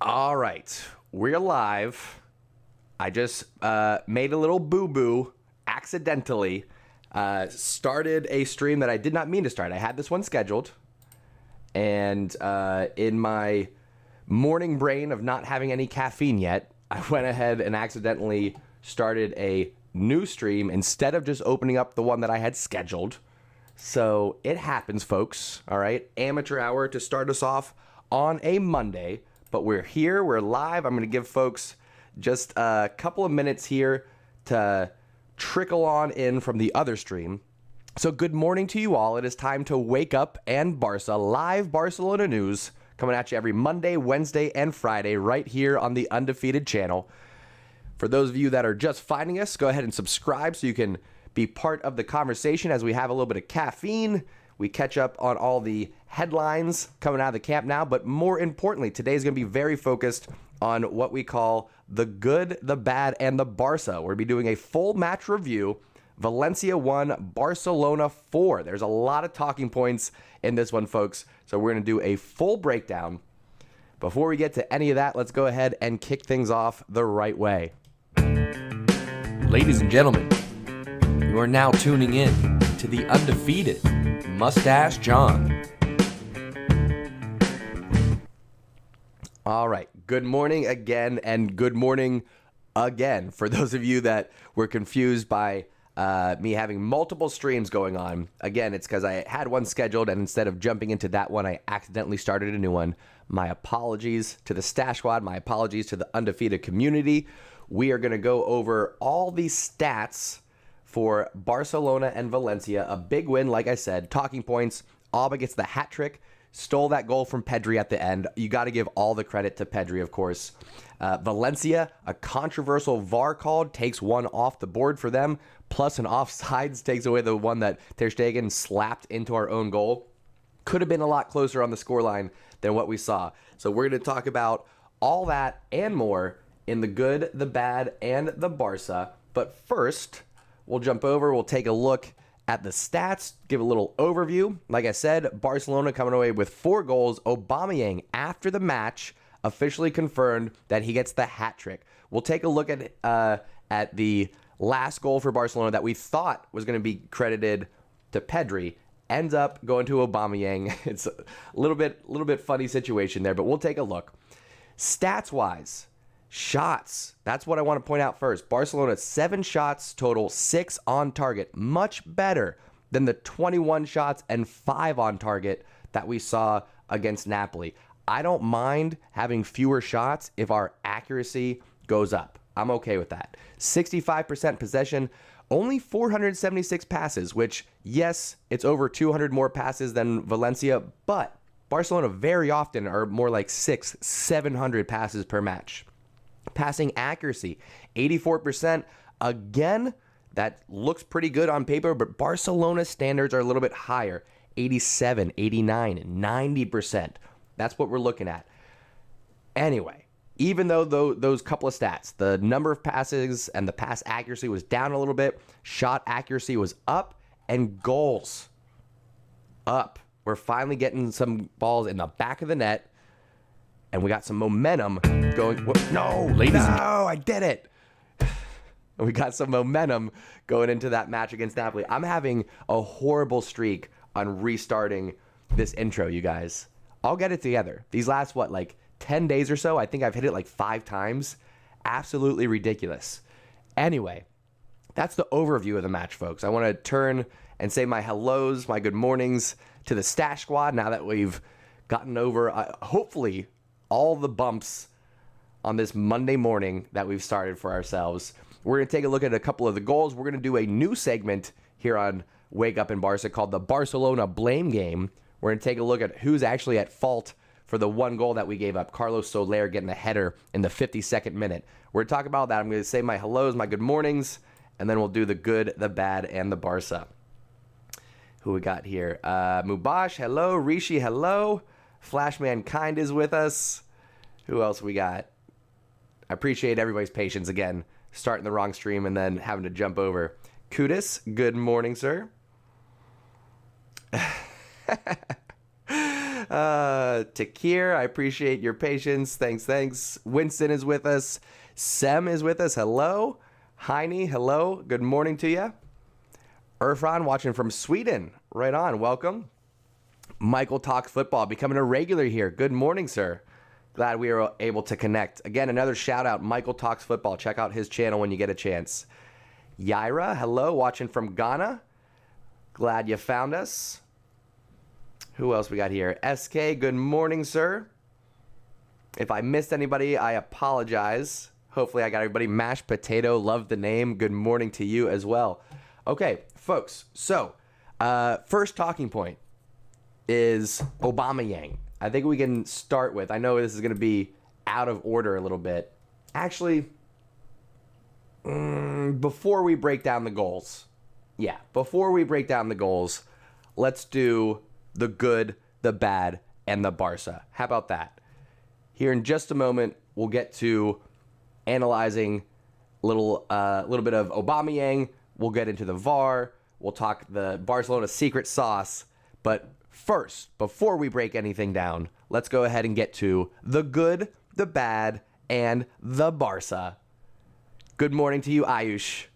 All right, we're live. I just made a little boo-boo accidentally. Started a stream that I did not mean to start. I had this one scheduled, and in my morning brain of not having any caffeine yet, I went ahead and accidentally started a new stream instead of just opening up the one that I had scheduled. So it happens, folks. All right, amateur hour to start us off on a Monday. But we're here, we're live. I'm going to give folks just a couple of minutes here to trickle on in from the other stream. So good morning to you all. It is time to wake up and Barca, live Barcelona news, coming at you every Monday, Wednesday, and Friday right here on the Undefeated channel. For those of you that are just finding us, go ahead and subscribe so you can be part of the conversation as we have a little bit of caffeine. We catch up on all the headlines coming out of the camp now, but more importantly, today's going to be very focused on what we call the good, the bad, and the Barca. We're going to be doing a full match review. Valencia 1, Barcelona 4. There's a lot of talking points in this one, folks, so we're going to do a full breakdown. Before we get to any of that, let's go ahead and kick things off the right way. Ladies and gentlemen, you are now tuning in to the Undefeated Mustache John. All right. Good morning again, and good morning again. For those of you that were confused by me having multiple streams going on, again, it's because I had one scheduled, and instead of jumping into that one, I accidentally started a new one. My apologies to the Stash Squad. My apologies to the Undefeated community. We are going to go over all these stats for Barcelona and Valencia. A big win, like I said. Talking points. Auba gets the hat trick. Stole that goal from Pedri at the end. You got to give all the credit to Pedri, of course. Valencia, a controversial VAR call, takes one off the board for them. Plus an offsides takes away the one that Ter Stegen slapped into our own goal. Could have been a lot closer on the scoreline than what we saw. So we're going to talk about all that and more in the good, the bad, and the Barca. But first, we'll jump over. We'll take a look at the stats, give a little overview. Like I said, Barcelona coming away with 4 goals. Aubameyang, after the match, officially confirmed that he gets the hat trick. We'll take a look at the last goal for Barcelona that we thought was going to be credited to Pedri. Ends up going to Aubameyang. It's a little bit funny situation there, but we'll take a look. Stats-wise, shots. That's what I want to point out first. Barcelona, 7 shots total, 6 on target. Much better than the 21 shots and 5 on target that we saw against Napoli. I don't mind having fewer shots if our accuracy goes up. I'm okay with that. 65% possession, only 476 passes, which, yes, it's over 200 more passes than Valencia, but Barcelona very often are more like 600-700 passes per match. Passing accuracy, 84%. Again, that looks pretty good on paper, but Barcelona's standards are a little bit higher. 87, 89, 90%. That's what we're looking at. Anyway, even though those couple of stats, the number of passes and the pass accuracy was down a little bit, shot accuracy was up, and goals up. We're finally getting some balls in the back of the net. And we got some momentum going. I did it. We got some momentum going into that match against Napoli. I'm having a horrible streak on restarting this intro, you guys. I'll get it together. These last, 10 days or so? I think I've hit it 5 times. Absolutely ridiculous. Anyway, that's the overview of the match, folks. I want to turn and say my hellos, my good mornings to the Stash Squad now that we've gotten over, hopefully, all the bumps on this Monday morning that we've started for ourselves. We're going to take a look at a couple of the goals. We're going to do a new segment here on Wake Up in Barca called the Barcelona Blame Game. We're going to take a look at who's actually at fault for the one goal that we gave up. Carlos Soler getting a header in the 52nd minute. We're going to talk about that. I'm going to say my hellos, my good mornings, and then we'll do the good, the bad, and the Barca. Who we got here? Mubash, hello. Rishi, hello. Flashman Kind is with us. Who else we got? I appreciate everybody's patience again. Starting the wrong stream and then having to jump over. Kudis, good morning, sir. Takir, I appreciate your patience. Thanks. Winston is with us. Sem is with us. Hello. Heine, hello. Good morning to you. Irfan watching from Sweden. Right on. Welcome. Michael talks football, becoming a regular here. Good morning, sir. Glad we were able to connect. Again, another shout out. Michael talks football. Check out his channel when you get a chance. Yaira, hello. Watching from Ghana. Glad you found us. Who else we got here? SK, good morning, sir. If I missed anybody, I apologize. Hopefully I got everybody. Mashed potato, love the name. Good morning to you as well. Okay, folks. So, first talking point is Aubameyang. I think we can start with, I know this is going to be out of order a little bit. Actually, before we break down the goals. Yeah, before we break down the goals, let's do the good, the bad, and the Barca. How about that? Here in just a moment, we'll get to analyzing a little bit of Aubameyang. We'll get into the VAR. We'll talk the Barcelona secret sauce. But first, before we break anything down, let's go ahead and get to the good, the bad, and the Barca. Good morning to you, Ayush.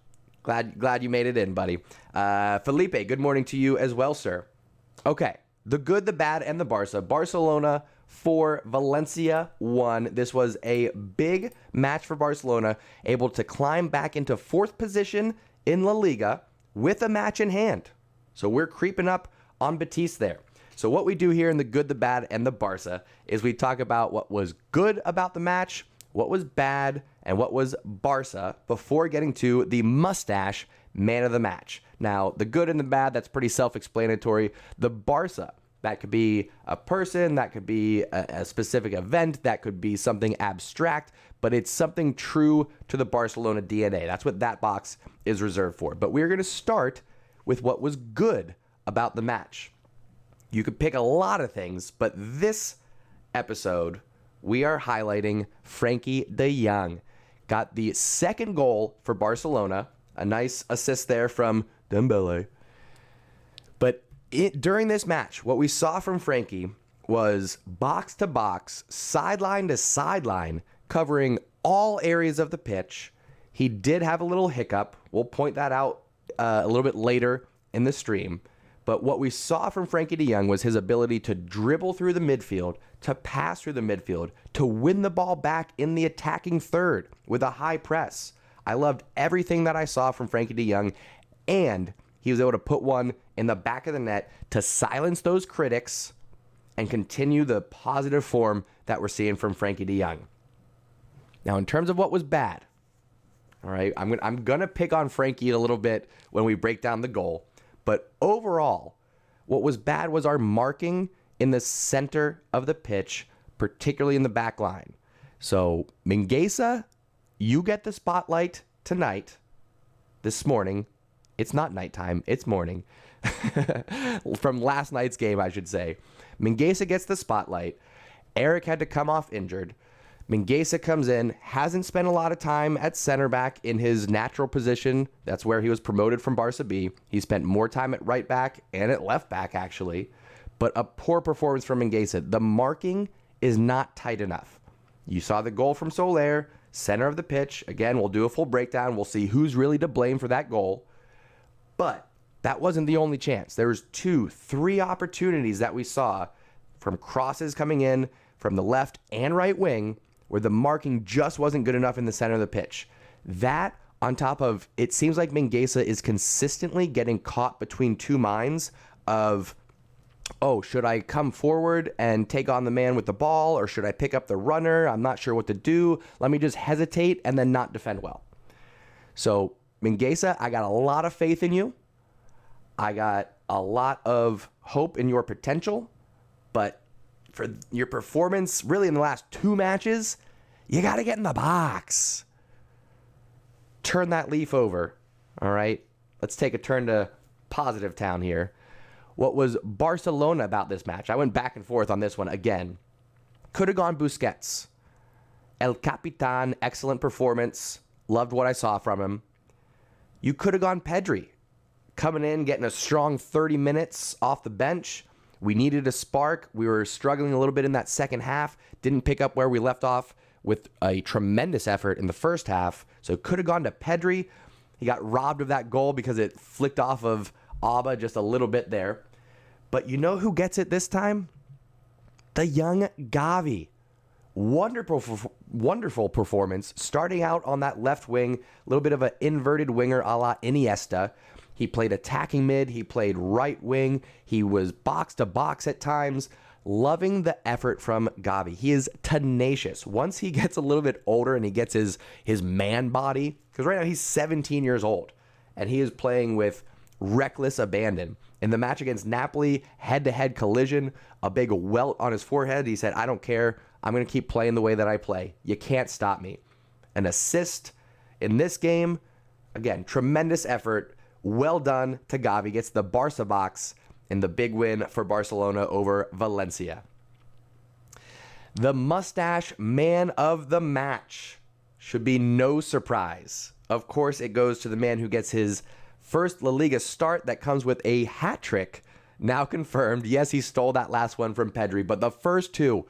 Glad you made it in, buddy. Felipe, good morning to you as well, sir. Okay, the good, the bad, and the Barca. Barcelona 4, Valencia 1. This was a big match for Barcelona, able to climb back into 4th position in La Liga with a match in hand. So we're creeping up on Betis there. So what we do here in the good, the bad, and the Barca is we talk about what was good about the match, what was bad, and what was Barca before getting to the mustache man of the match. Now, the good and the bad, that's pretty self-explanatory. The Barca, that could be a person, that could be a specific event, that could be something abstract, but it's something true to the Barcelona DNA. That's what that box is reserved for. But we're going to start with what was good about the match. You could pick a lot of things, but this episode, we are highlighting Frenkie de Jong. Got the second goal for Barcelona. A nice assist there from Dembele. But during this match, what we saw from Frenkie was box to box, sideline to sideline, covering all areas of the pitch. He did have a little hiccup. We'll point that out a little bit later in the stream. But what we saw from Frenkie de Jong was his ability to dribble through the midfield, to pass through the midfield, to win the ball back in the attacking third with a high press. I loved everything that I saw from Frenkie de Jong, and he was able to put one in the back of the net to silence those critics and continue the positive form that we're seeing from Frenkie de Jong. Now, in terms of what was bad, all right, I'm gonna pick on Frenkie a little bit when we break down the goal. But overall, what was bad was our marking in the center of the pitch, particularly in the back line. So, Mingueza, you get the spotlight tonight, this morning. It's not nighttime, it's morning. From last night's game, I should say. Mingueza gets the spotlight. Eric had to come off injured. Mingueza comes in, hasn't spent a lot of time at center back in his natural position. That's where he was promoted from Barca B. He spent more time at right back and at left back, actually. But a poor performance from Mingueza. The marking is not tight enough. You saw the goal from Soler, center of the pitch. Again, we'll do a full breakdown. We'll see who's really to blame for that goal. But that wasn't the only chance. There was 2, 3 opportunities that we saw from crosses coming in from the left and right wing where the marking just wasn't good enough in the center of the pitch. That, on top of, it seems like Mingueza is consistently getting caught between two minds of, oh, should I come forward and take on the man with the ball, or should I pick up the runner? I'm not sure what to do. Let me just hesitate and then not defend well. So, Mingueza, I got a lot of faith in you. I got a lot of hope in your potential, but for your performance, really in the last 2 matches, you got to get in the box. Turn that leaf over, all right? Let's take a turn to positive town here. What was Barcelona about this match? I went back and forth on this one again. Could have gone Busquets. El Capitan, excellent performance. Loved what I saw from him. You could have gone Pedri. Coming in, getting a strong 30 minutes off the bench. We needed a spark. We were struggling a little bit in that second half. Didn't pick up where we left off with a tremendous effort in the first half. So could have gone to Pedri. He got robbed of that goal because it flicked off of Auba just a little bit there. But you know who gets it this time? The young Gavi. Wonderful performance. Starting out on that left wing, a little bit of an inverted winger a la Iniesta. He played attacking mid. He played right wing. He was box to box at times. Loving the effort from Gavi. He is tenacious. Once he gets a little bit older and he gets his man body, because right now he's 17 years old, and he is playing with reckless abandon. In the match against Napoli, head-to-head collision, a big welt on his forehead. He said, I don't care. I'm going to keep playing the way that I play. You can't stop me. An assist in this game. Again, tremendous effort. Well done to Gavi. Gets the Barca box in the big win for Barcelona over Valencia. The mustache man of the match should be no surprise. Of course, it goes to the man who gets his first La Liga start that comes with a hat trick. Now confirmed. Yes, he stole that last one from Pedri, but the first two,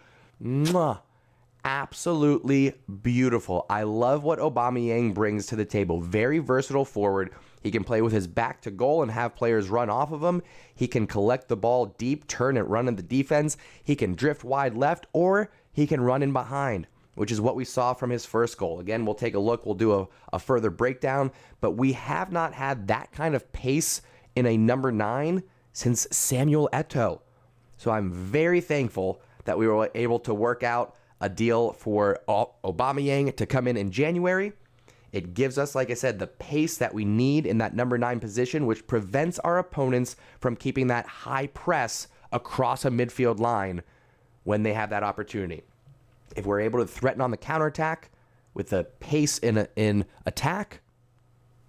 absolutely beautiful. I love what Aubameyang brings to the table. Very versatile forward. He can play with his back to goal and have players run off of him. He can collect the ball deep, turn and run in the defense. He can drift wide left, or he can run in behind, which is what we saw from his first goal. Again, we'll take a look. We'll do a further breakdown, but we have not had that kind of pace in a number 9 since Samuel Eto'o. So I'm very thankful that we were able to work out a deal for Aubameyang to come in January. It gives us, like I said, the pace that we need in that number 9 position, which prevents our opponents from keeping that high press across a midfield line when they have that opportunity. If we're able to threaten on the counterattack with the pace in attack,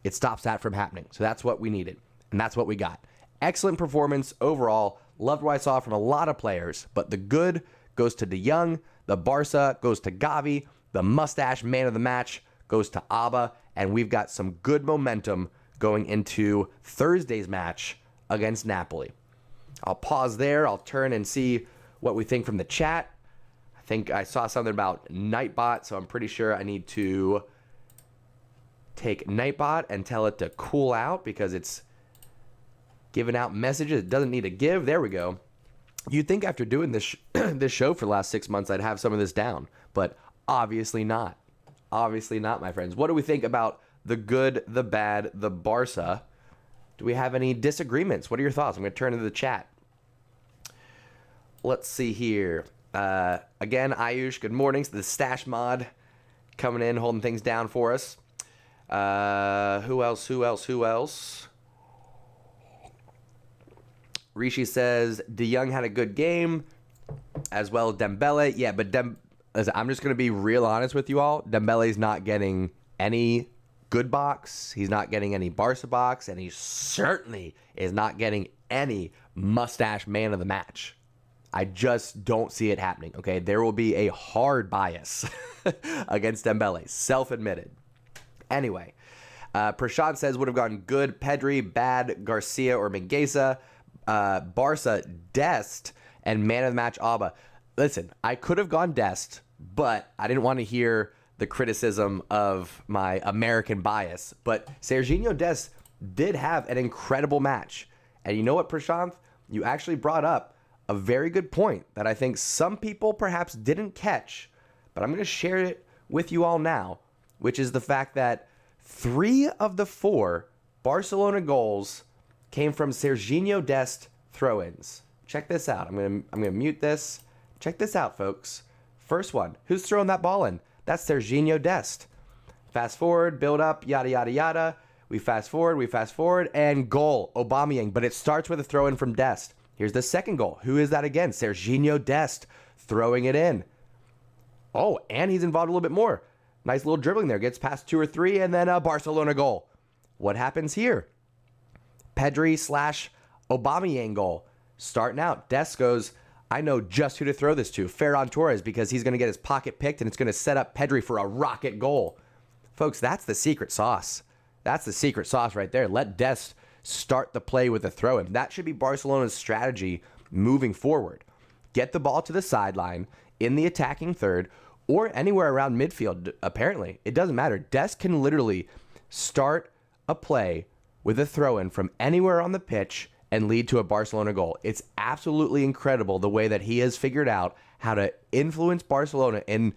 it stops that from happening. So that's what we needed, and that's what we got. Excellent performance overall. Loved what I saw from a lot of players, but the good goes to De Jong, the Barca goes to Gavi, the mustache man of the match goes to Auba, and we've got some good momentum going into Thursday's match against Napoli. I'll pause there. I'll turn and see what we think from the chat. I think I saw something about Nightbot, so I'm pretty sure I need to take Nightbot and tell it to cool out because it's giving out messages it doesn't need to give. There we go. You'd think after doing this this show for the last 6 months I'd have some of this down, but obviously not. Obviously not, my friends. What do we think about the good, the bad, the Barca? Do we have any disagreements? What are your thoughts? I'm going to turn to the chat. Let's see here. Again, Ayush, good morning. The Stash Mod coming in, holding things down for us. Who else? Rishi says, De Jong had a good game, as well as Dembele. Yeah, but I'm just going to be real honest with you all. Dembele's not getting any good box. He's not getting any Barca box, and he certainly is not getting any mustache man of the match. I just don't see it happening, okay? There will be a hard bias against Dembele, self-admitted. Anyway, Prashant says would have gone good Pedri, bad Garcia or Mingueza, Barca, Dest, and man of the match Auba. Listen, I could have gone Dest, but I didn't want to hear the criticism of my American bias. But Sergio Dest did have an incredible match. And you know what, Prashant? You actually brought up a very good point that I think some people perhaps didn't catch, but I'm going to share it with you all now, which is the fact that 3 of the 4 Barcelona goals came from Sergio Dest throw-ins. Check this out. I'm gonna mute this. Check this out, folks. First one. Who's throwing that ball in? That's Sergio Dest. Fast forward, build up, yada, yada, yada. We fast forward, and goal. Aubameyang, but it starts with a throw-in from Dest. Here's the second goal. Who is that again? Sergio Dest throwing it in. Oh, and he's involved a little bit more. Nice little dribbling there. Gets past 2 or 3, and then a Barcelona goal. What happens here? Pedri / Aubameyang goal. Starting out, Dest goes, I know just who to throw this to. Ferran Torres, because he's going to get his pocket picked, and it's going to set up Pedri for a rocket goal. Folks, that's the secret sauce. That's the secret sauce right there. Let Dest start the play with a throw-in. That should be Barcelona's strategy moving forward. Get the ball to the sideline in the attacking third or anywhere around midfield, apparently. It doesn't matter. Dest can literally start a play with a throw-in from anywhere on the pitch and lead to a Barcelona goal. It's absolutely incredible the way that he has figured out how to influence Barcelona in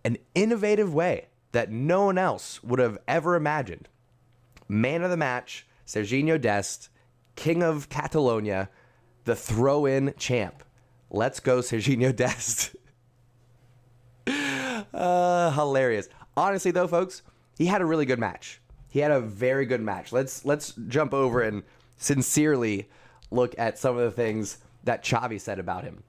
an innovative way that no one else would have ever imagined. Man of the match, Sergio Dest, King of Catalonia, the throw-in champ. Let's go, Sergio Dest. Hilarious. Honestly, though, folks, he had a really good match. He had a very good match. Let's jump over and sincerely look at some of the things that Xavi said about him.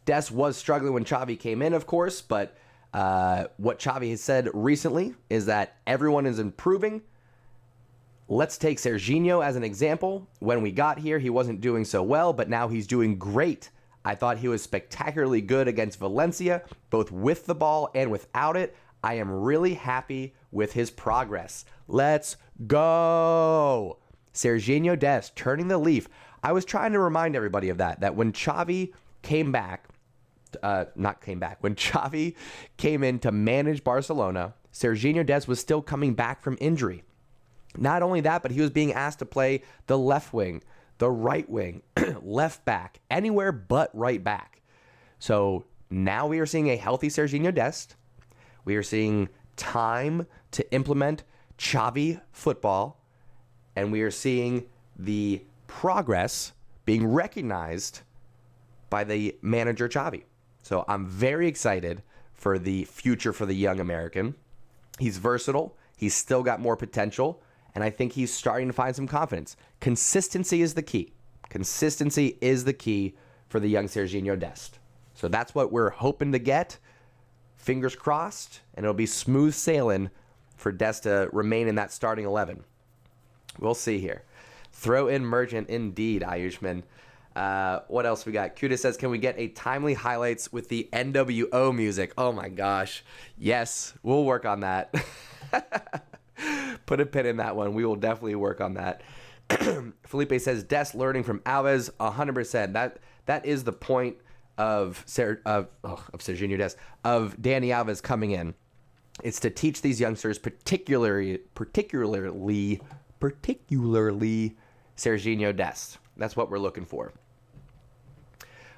Dest was struggling when Xavi came in, of course, but what Xavi has said recently is that everyone is improving. Let's take Serginho as an example. When we got here, he wasn't doing so well, but now he's doing great. I thought he was spectacularly good against Valencia, both with the ball and without it. I am really happy with his progress. Let's go. Serginho Dest turning the leaf. I was trying to remind everybody of that when Xavi came back, when Xavi came in to manage Barcelona, Serginho Dest was still coming back from injury. Not only that, but he was being asked to play the left wing, the right wing, left back, anywhere but right back. So now we are seeing a healthy Serginho Dest. We are seeing time to implement Xavi football, and we are seeing the progress being recognized by the manager Xavi. So I'm very excited for the future for the young American. He's versatile. He's still got more potential. And I think he's starting to find some confidence. Consistency is the key. Consistency is the key for the young Serginho Dest. So that's what we're hoping to get. Fingers crossed. And it'll be smooth sailing for Dest to remain in that starting 11. We'll see here. Throw in Merchant indeed, Ayushman. What else we got? Cuda says, can we get a timely highlights with the NWO music? Oh my gosh. Yes, we'll work on that. Put a pin in that one. We will definitely work on that. Felipe says, Dest learning from Alves, 100%. That is the point of Serginho Dest, of Danny Alves coming in. It's to teach these youngsters, particularly Serginho Dest. That's what we're looking for.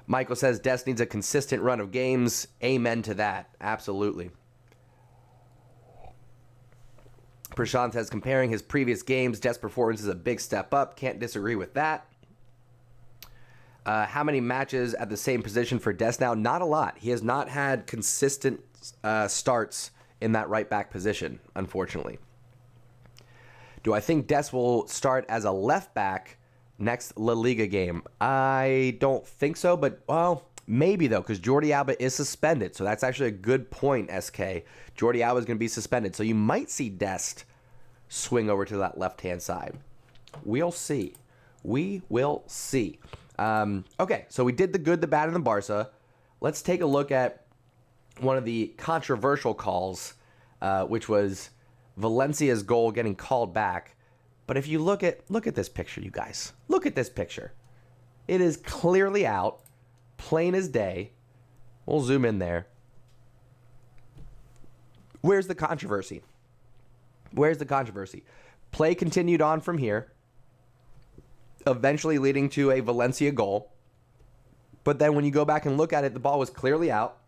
Michael says, Dest needs a consistent run of games. Amen to that. Absolutely. Prashant says, comparing his previous games, Dest's performance is a big step up. Can't disagree with that. How many matches at the same position for Dest now? Not a lot. He has not had consistent starts in that right back position, unfortunately. Do I think Dest will start as a left back next La Liga game? I don't think so, but, well, maybe, though, because Jordi Alba is suspended. So that's actually a good point, SK. Jordi Alba is going to be suspended. So you might see Dest swing over to that left-hand side. We'll see. We will see. Okay, so we did the good, the bad, and the Barca. Let's take a look at one of the controversial calls, which was Valencia's goal getting called back. But if you look at this picture, you guys. Look at this picture. It is clearly out, plain as day. We'll zoom in there. Where's the controversy? Where's the controversy? Play continued on from here, eventually leading to a Valencia goal. But then when you go back and look at it, the ball was clearly out.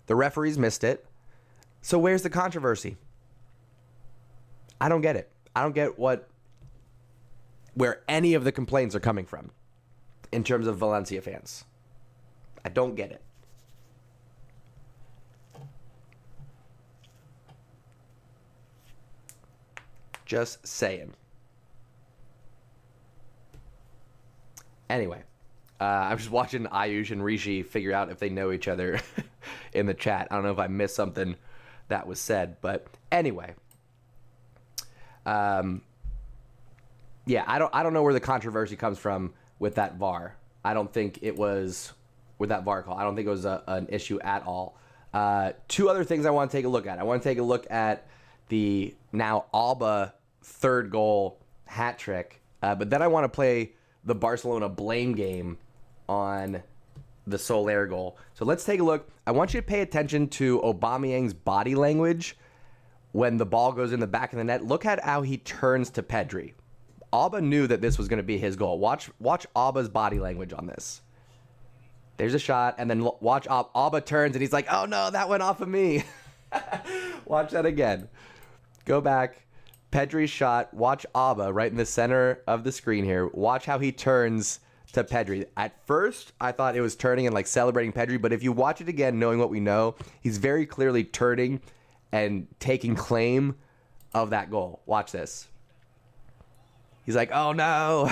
The referees missed it. So where's the controversy? I don't get it. I don't get where any of the complaints are coming from in terms of Valencia fans. I don't get it. Just saying. Anyway, I'm just watching Ayush and Rishi figure out if they know each other in the chat. I don't know if I missed something that was said, but anyway. Yeah, I don't know where the controversy comes from with that VAR. I don't think it was with that VAR call. I don't think it was an issue at all. Two other things I want to take a look at. I want to take a look at the now Auba third goal hat trick, but then I want to play the Barcelona blame game on the Soler goal. So let's take a look. I want you to pay attention to Aubameyang's body language when the ball goes in the back of the net. Look at how he turns to Pedri. Auba knew that this was going to be his goal. Watch Auba's body language on this. There's a shot, and then watch Auba turns, and he's like, oh no, that went off of me. Watch that again. Go back. Pedri's shot. Watch Auba right in the center of the screen here. Watch how he turns to Pedri. At first, I thought it was turning and like celebrating Pedri, but if you watch it again, knowing what we know, he's very clearly turning and taking claim of that goal. Watch this. He's like, oh no.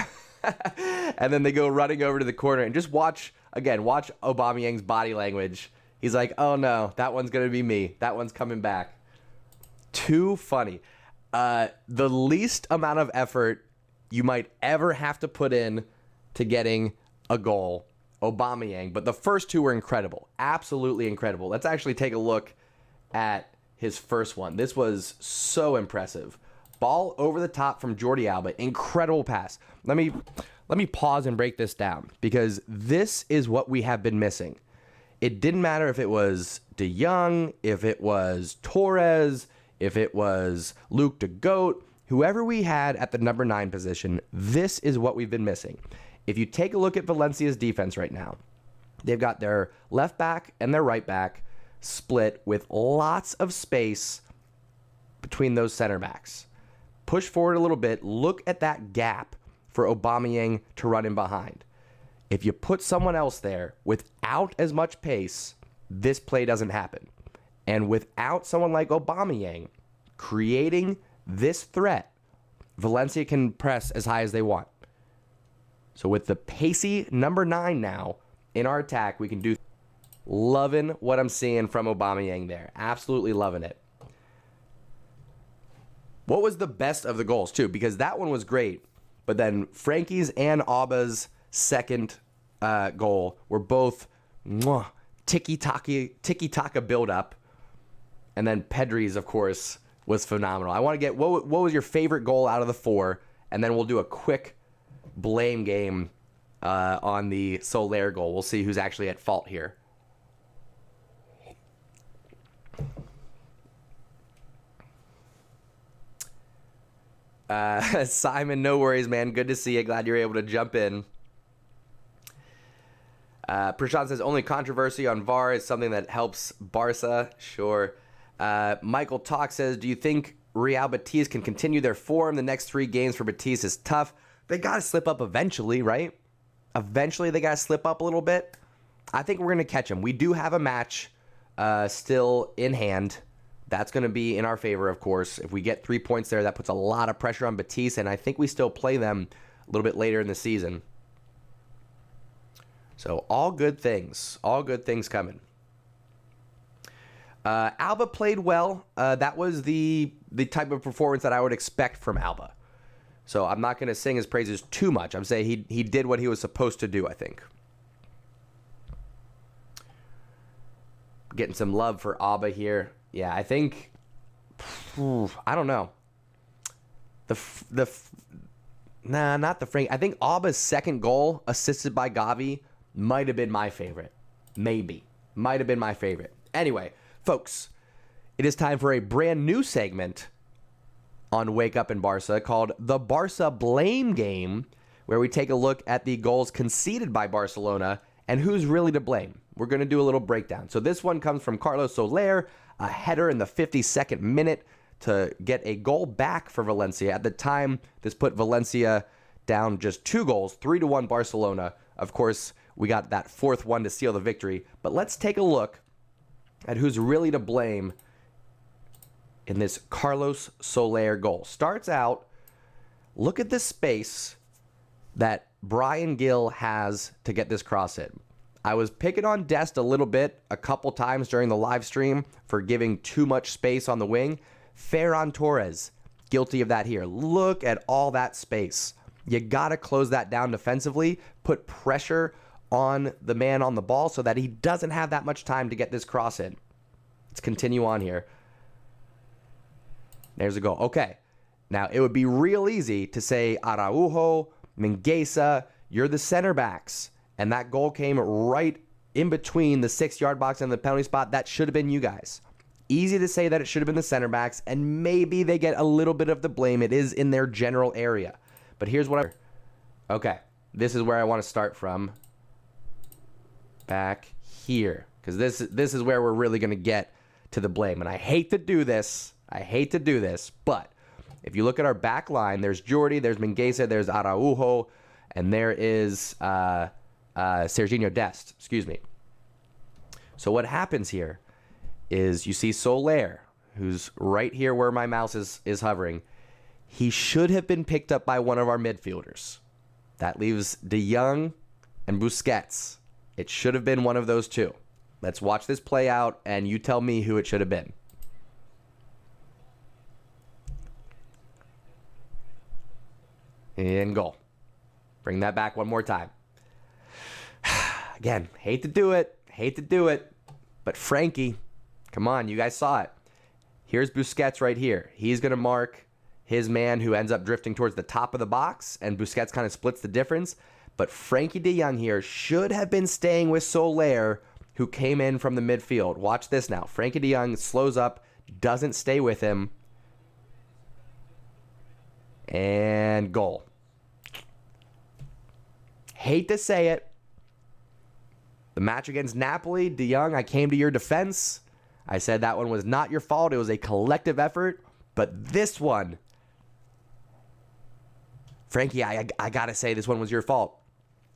And then they go running over to the corner, and just watch Aubameyang's body language. He's like, oh no, that one's going to be me. That one's coming back. Too funny. The least amount of effort you might ever have to put in to getting a goal, Aubameyang. But the first two were incredible. Absolutely incredible. Let's actually take a look at his first one. This was so impressive. Ball over the top from Jordi Alba. Incredible pass. Let me pause and break this down, because this is what we have been missing. It didn't matter if it was De Jong, if it was Torres, if it was Luke de Goat, whoever we had at the number 9 position, this is what we've been missing. If you take a look at Valencia's defense right now, they've got their left back and their right back split with lots of space between those center backs. Push forward a little bit. Look at that gap for Aubameyang to run in behind. If you put someone else there without as much pace, this play doesn't happen. And without someone like Aubameyang creating this threat, Valencia can press as high as they want. So with the pacey number 9 now in our attack, we can do. Loving what I'm seeing from Aubameyang there. Absolutely loving it. What was the best of the goals, too? Because that one was great. But then Frankie's and Auba's second goal were both tiki-taka build-up. And then Pedri's, of course, was phenomenal. I want to get, what was your favorite goal out of the 4? And then we'll do a quick blame game on the Soler goal. We'll see who's actually at fault here. Simon, no worries, man. Good to see you. Glad you're able to jump in. Prashant says, only controversy on VAR is something that helps Barca. Sure. Michael Talk says, do you think Real Betis can continue their form? The next 3 games for Betis is tough. They got to slip up eventually, right? Eventually they got to slip up a little bit. I think we're going to catch them. We do have a match still in hand. That's going to be in our favor, of course. If we get 3 points there, that puts a lot of pressure on Betis, and I think we still play them a little bit later in the season. So all good things. All good things coming. Alba played well. That was the type of performance that I would expect from Alba. So I'm not going to sing his praises too much. I'm saying he did what he was supposed to do, I think. Getting some love for Auba here. Yeah, I think, I don't know. Not the Frank. I think Auba's second goal, assisted by Gavi, might have been my favorite. Maybe. Might have been my favorite. Anyway, folks, it is time for a brand new segment on Wake Up in Barca called the Barca Blame Game, where we take a look at the goals conceded by Barcelona and who's really to blame. We're going to do a little breakdown. So this one comes from Carlos Soler, a header in the 52nd minute to get a goal back for Valencia. At the time, this put Valencia down just 2 goals, 3-1 Barcelona. Of course, we got that 4th one to seal the victory. But let's take a look at who's really to blame in this Carlos Soler goal. Starts out, look at the space that Bryan Gil has to get this cross in. I was picking on Dest a little bit a couple times during the live stream for giving too much space on the wing. Ferran Torres, guilty of that here. Look at all that space. You got to close that down defensively, put pressure on the man on the ball so that he doesn't have that much time to get this cross in. Let's continue on here. There's a goal. Okay. Now, it would be real easy to say, Araujo, Mingueza, you're the center backs. And that goal came right in between the 6-yard box and the penalty spot. That should have been you guys. Easy to say that it should have been the center backs, and maybe they get a little bit of the blame. It is in their general area. But here's what okay, this is where I want to start from. Back here. Because this is where we're really going to get to the blame. And I hate to do this. But if you look at our back line, there's Jordi, there's Mingueza, there's Araujo, and there is Sergio Dest. Excuse me. So what happens here is you see Soler, who's right here where my mouse is hovering. He should have been picked up by one of our midfielders. That leaves De Jong and Busquets. It should have been one of those two. Let's watch this play out, and you tell me who it should have been. In goal. Bring that back one more time. Again, hate to do it, but Frankie, come on, you guys saw it. Here's Busquets right here. He's going to mark his man who ends up drifting towards the top of the box, and Busquets kind of splits the difference. But Frankie de Jong here should have been staying with Soler, who came in from the midfield. Watch this now. Frankie de Jong slows up, doesn't stay with him, and goal. Hate to say it. The match against Napoli, De Jong, I came to your defense. I said that one was not your fault. It was a collective effort. But this one, Frankie, I got to say this one was your fault.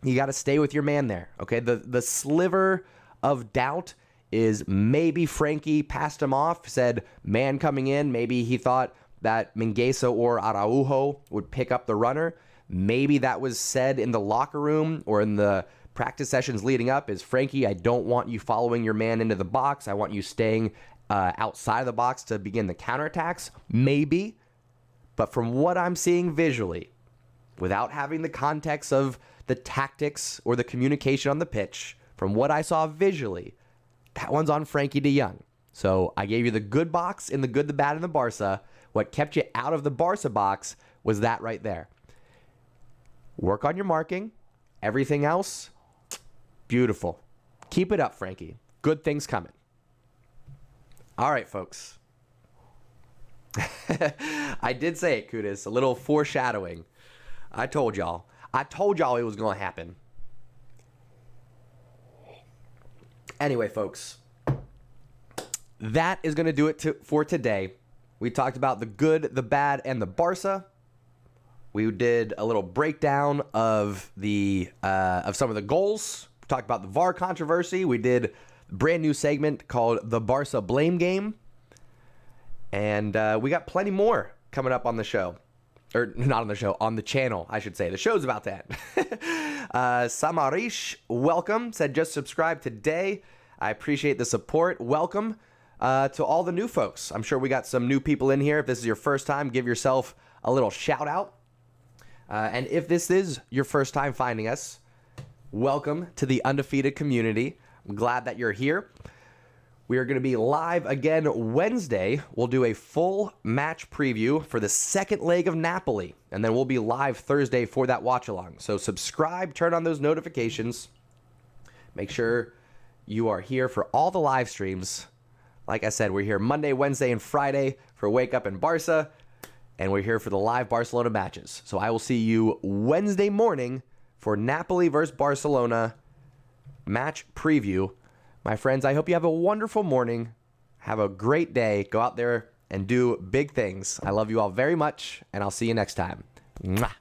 You got to stay with your man there, okay? The sliver of doubt is maybe Frankie passed him off, said man coming in. Maybe he thought that Mingueza or Araujo would pick up the runner. Maybe that was said in the locker room or in the practice sessions leading up is, Frankie, I don't want you following your man into the box. I want you staying outside of the box to begin the counterattacks. Maybe. But from what I'm seeing visually, without having the context of the tactics or the communication on the pitch, from what I saw visually, that one's on Frankie de Jong. So I gave you the good box in the good, the bad, and the Barca. What kept you out of the Barca box was that right there. Work on your marking. Everything else, beautiful. Keep it up, Frankie. Good things coming. All right, folks. I did say it, Culers. A little foreshadowing. I told y'all it was going to happen. Anyway, folks, that is going to do it for today. We talked about the good, the bad, and the Barca. We did a little breakdown of some of the goals. We talked about the VAR controversy. We did a brand new segment called the Barca Blame Game. And we got plenty more coming up on the show. Or not on the show, on the channel, I should say. The show's about to end. Samarish, welcome. Said just subscribe today. I appreciate the support. Welcome to all the new folks. I'm sure we got some new people in here. If this is your first time, give yourself a little shout out. And if this is your first time finding us, welcome to the Undefeated community. I'm glad that you're here. We are going to be live again Wednesday. We'll do a full match preview for the second leg of Napoli. And then we'll be live Thursday for that watch along. So subscribe, turn on those notifications. Make sure you are here for all the live streams. Like I said, we're here Monday, Wednesday, and Friday for Wake Up and Barca. And we're here for the live Barcelona matches. So I will see you Wednesday morning for Napoli versus Barcelona match preview. My friends, I hope you have a wonderful morning. Have a great day. Go out there and do big things. I love you all very much, and I'll see you next time. Mwah.